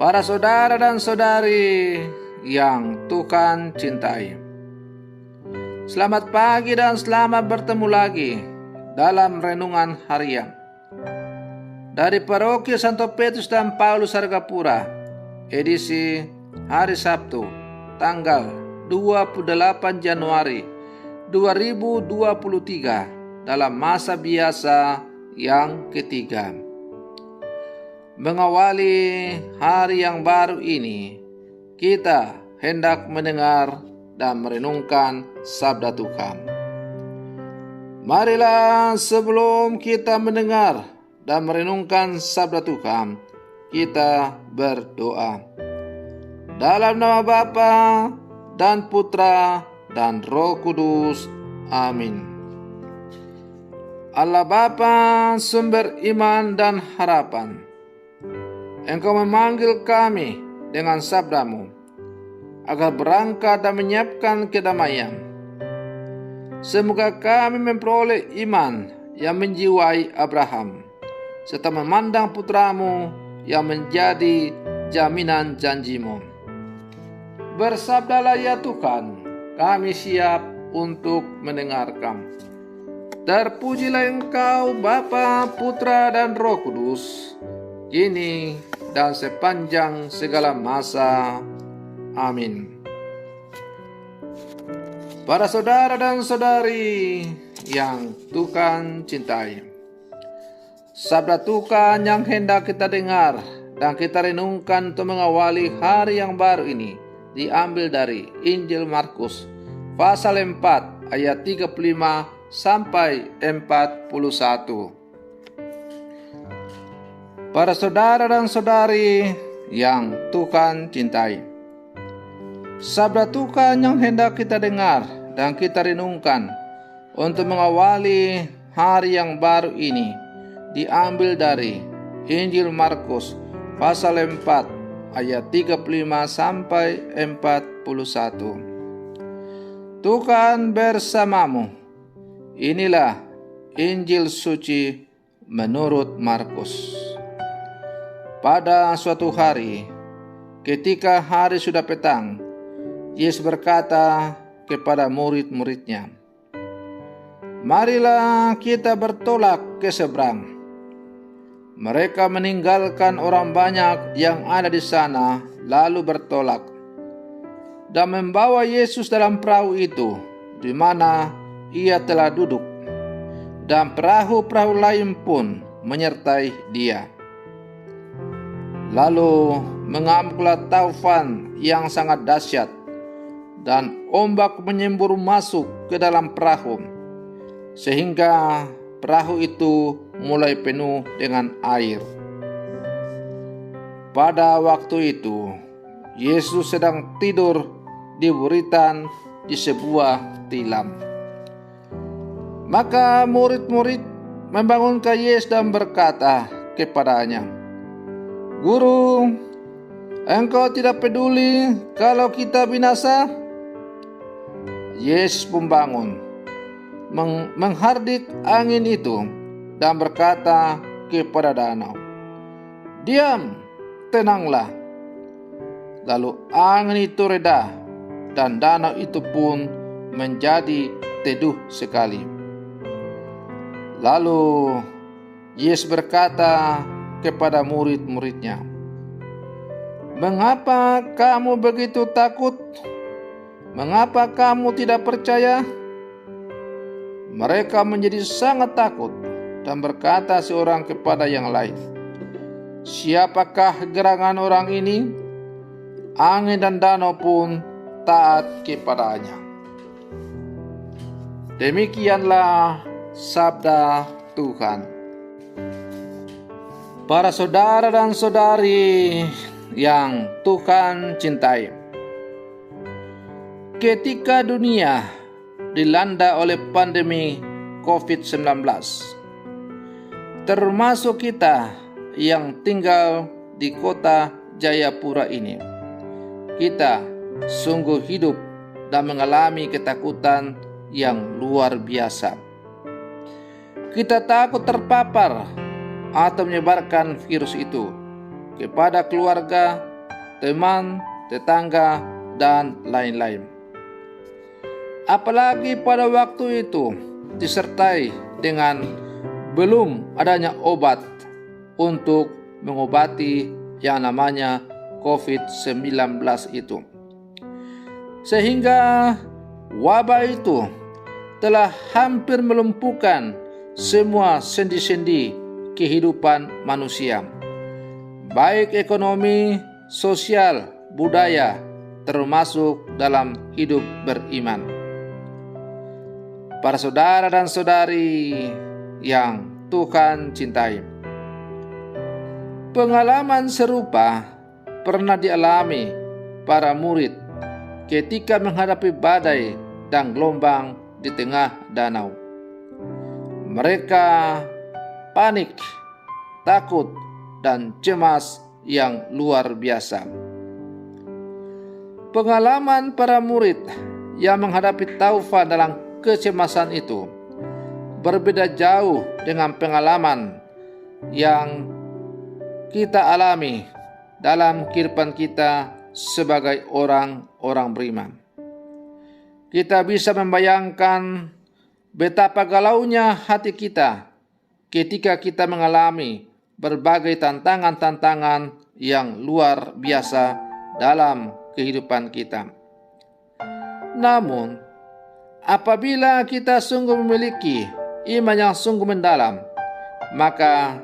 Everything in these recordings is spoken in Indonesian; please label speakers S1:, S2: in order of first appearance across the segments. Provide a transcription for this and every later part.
S1: Para saudara dan saudari yang Tuhan cintai, selamat pagi dan selamat bertemu lagi dalam renungan harian dari Paroki Santo Petrus dan Paulus Argapura, edisi hari Sabtu, tanggal 28 Januari 2023 dalam masa biasa yang ketiga. Mengawali hari yang baru ini, kita hendak mendengar dan merenungkan sabda Tuhan. Marilah sebelum kita mendengar dan merenungkan sabda Tuhan, kita berdoa. Dalam nama Bapa dan Putra dan Roh Kudus. Amin. Allah Bapa, sumber iman dan harapan, Engkau memanggil kami dengan sabdamu agar berangkat dan menyiapkan kedamaian. Semoga kami memperoleh iman yang menjiwai Abraham, serta memandang putramu yang menjadi jaminan janjimu. Bersabdalah ya Tuhan, kami siap untuk mendengarkan. Terpujilah Engkau Bapa, Putra dan Roh Kudus, kini dan sepanjang segala masa. Amin. Para saudara dan saudari yang Tuhan cintai, sabda Tuhan yang hendak kita dengar dan kita renungkan untuk mengawali hari yang baru ini diambil dari Injil Markus pasal 4 ayat 35 sampai 41. Para saudara dan saudari yang Tuhan cintai, sabda Tuhan yang hendak kita dengar dan kita renungkan untuk mengawali hari yang baru ini diambil dari Injil Markus pasal 4 ayat 35 sampai 41. Tuhan bersamamu. Inilah Injil suci menurut Markus. Pada suatu hari, ketika hari sudah petang, Yesus berkata kepada murid-muridnya, "Marilah kita bertolak ke seberang." Mereka meninggalkan orang banyak yang ada di sana, lalu bertolak dan membawa Yesus dalam perahu itu, di mana ia telah duduk, dan perahu-perahu lain pun menyertai dia. Lalu mengamuklah taufan yang sangat dahsyat, dan ombak menyembur masuk ke dalam perahu, sehingga perahu itu mulai penuh dengan air. Pada waktu itu, Yesus sedang tidur di buritan di sebuah tilam. Maka murid-murid membangunkan Yesus dan berkata kepadanya, "Guru, Engkau tidak peduli kalau kita binasa?" Yesus pun bangun, menghardik angin itu dan berkata kepada danau, "Diam, tenanglah." Lalu angin itu reda dan danau itu pun menjadi teduh sekali. Lalu Yesus berkata kepada murid-muridnya, "Mengapa kamu begitu takut? Mengapa kamu tidak percaya?" Mereka menjadi sangat takut dan berkata seorang kepada yang lain, "Siapakah gerangan orang ini? Angin dan danau pun taat kepadanya." Demikianlah sabda Tuhan. Para saudara dan saudari yang Tuhan cintai, ketika dunia dilanda oleh pandemi COVID-19, termasuk kita yang tinggal di kota Jayapura ini, kita sungguh hidup dan mengalami ketakutan yang luar biasa. Kita takut terpapar atau menyebarkan virus itu kepada keluarga teman, tetangga, dan lain-lain. Apalagi pada waktu itu disertai dengan belum adanya obat untuk mengobati yang namanya COVID-19 itu. Sehingga wabah itu telah hampir melumpuhkan semua sendi-sendi kehidupan manusia, baik ekonomi, sosial, budaya, termasuk dalam hidup beriman. Para saudara dan saudari yang Tuhan cintai, pengalaman serupa pernah dialami para murid ketika menghadapi badai dan gelombang di tengah danau. Mereka panik, takut, dan cemas yang luar biasa. Pengalaman para murid yang menghadapi taufan dalam kecemasan itu berbeda jauh dengan pengalaman yang kita alami dalam kehidupan kita sebagai orang-orang beriman. Kita bisa membayangkan betapa galaunya hati kita ketika kita mengalami berbagai tantangan-tantangan yang luar biasa dalam kehidupan kita. Namun, apabila kita sungguh memiliki iman yang sungguh mendalam, maka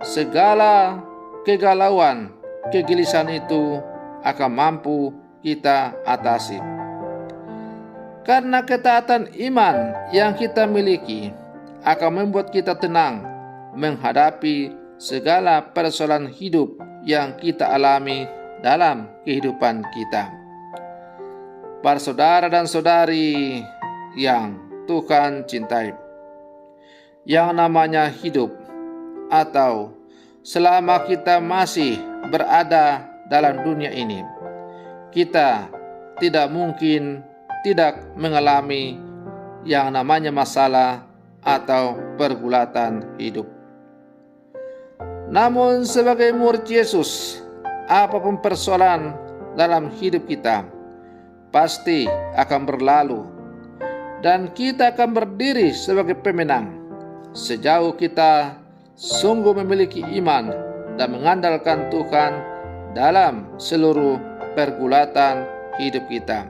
S1: segala kegalauan, kegelisahan itu akan mampu kita atasi. Karena ketaatan iman yang kita miliki akan membuat kita tenang menghadapi segala persoalan hidup yang kita alami dalam kehidupan kita. Para saudara dan saudari yang Tuhan cintai, yang namanya hidup atau selama kita masih berada dalam dunia ini, kita tidak mungkin tidak mengalami yang namanya masalah atau pergulatan hidup. Namun sebagai murid Yesus, apapun persoalan dalam hidup kita pasti akan berlalu, dan kita akan berdiri sebagai pemenang sejauh kita sungguh memiliki iman dan mengandalkan Tuhan dalam seluruh pergulatan hidup kita.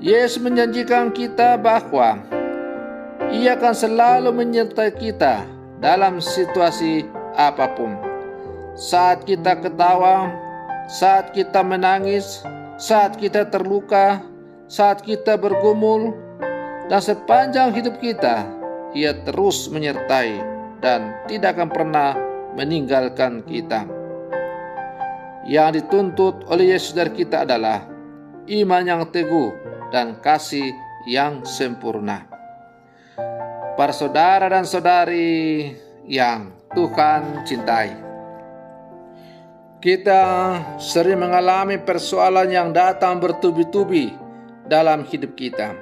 S1: Yesus menjanjikan kita bahwa Ia akan selalu menyertai kita dalam situasi apapun. Saat kita ketawa, saat kita menangis, saat kita terluka, saat kita bergumul, dan sepanjang hidup kita, Ia terus menyertai dan tidak akan pernah meninggalkan kita. Yang dituntut oleh Yesus dari kita adalah iman yang teguh dan kasih yang sempurna. Para saudara dan saudari yang Tuhan cintai, kita sering mengalami persoalan yang datang bertubi-tubi dalam hidup kita.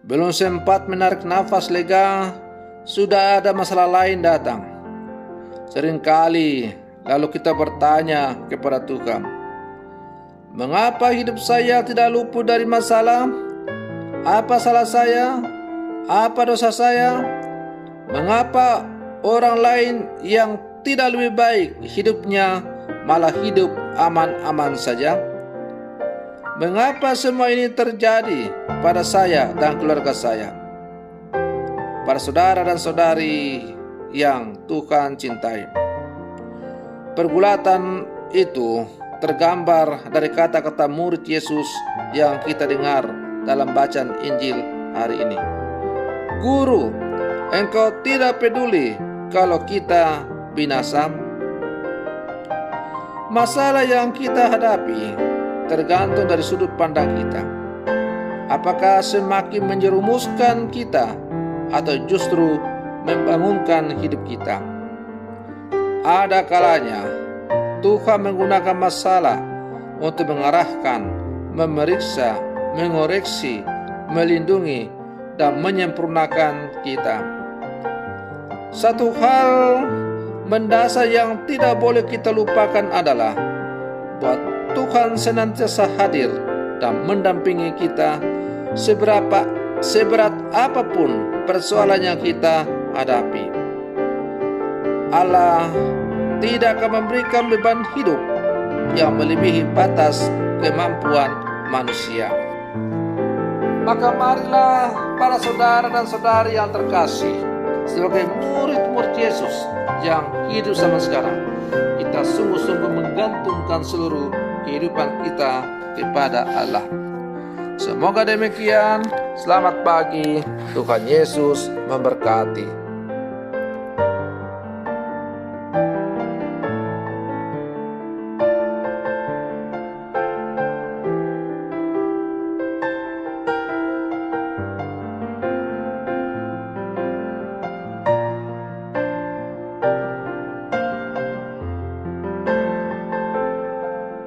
S1: Belum sempat menarik nafas lega, sudah ada masalah lain datang. Seringkali lalu kita bertanya kepada Tuhan, mengapa hidup saya tidak luput dari masalah? Apa salah saya? Apa dosa saya? Mengapa orang lain yang tidak lebih baik hidupnya malah hidup aman-aman saja? Mengapa semua ini terjadi pada saya dan keluarga saya? Para saudara dan saudari yang Tuhan cintai, pergulatan itu tergambar dari kata-kata murid Yesus yang kita dengar dalam bacaan Injil hari ini. Guru, Engkau tidak peduli kalau kita binasa? Masalah yang kita hadapi tergantung dari sudut pandang kita. Apakah semakin menjerumuskan kita atau justru membangunkan hidup kita? Ada kalanya Tuhan menggunakan masalah untuk mengarahkan, memeriksa, mengoreksi, melindungi, dan menyempurnakan kita. Satu hal mendasar yang tidak boleh kita lupakan adalah bahwa Tuhan senantiasa hadir dan mendampingi kita seberat apapun persoalan yang kita hadapi. Allah tidak akan memberikan beban hidup yang melebihi batas kemampuan manusia. Maka marilah para saudara dan saudari yang terkasih, sebagai murid-murid Yesus yang hidup zaman sekarang, kita sungguh-sungguh menggantungkan seluruh kehidupan kita kepada Allah. Semoga demikian. Selamat pagi. Tuhan Yesus memberkati.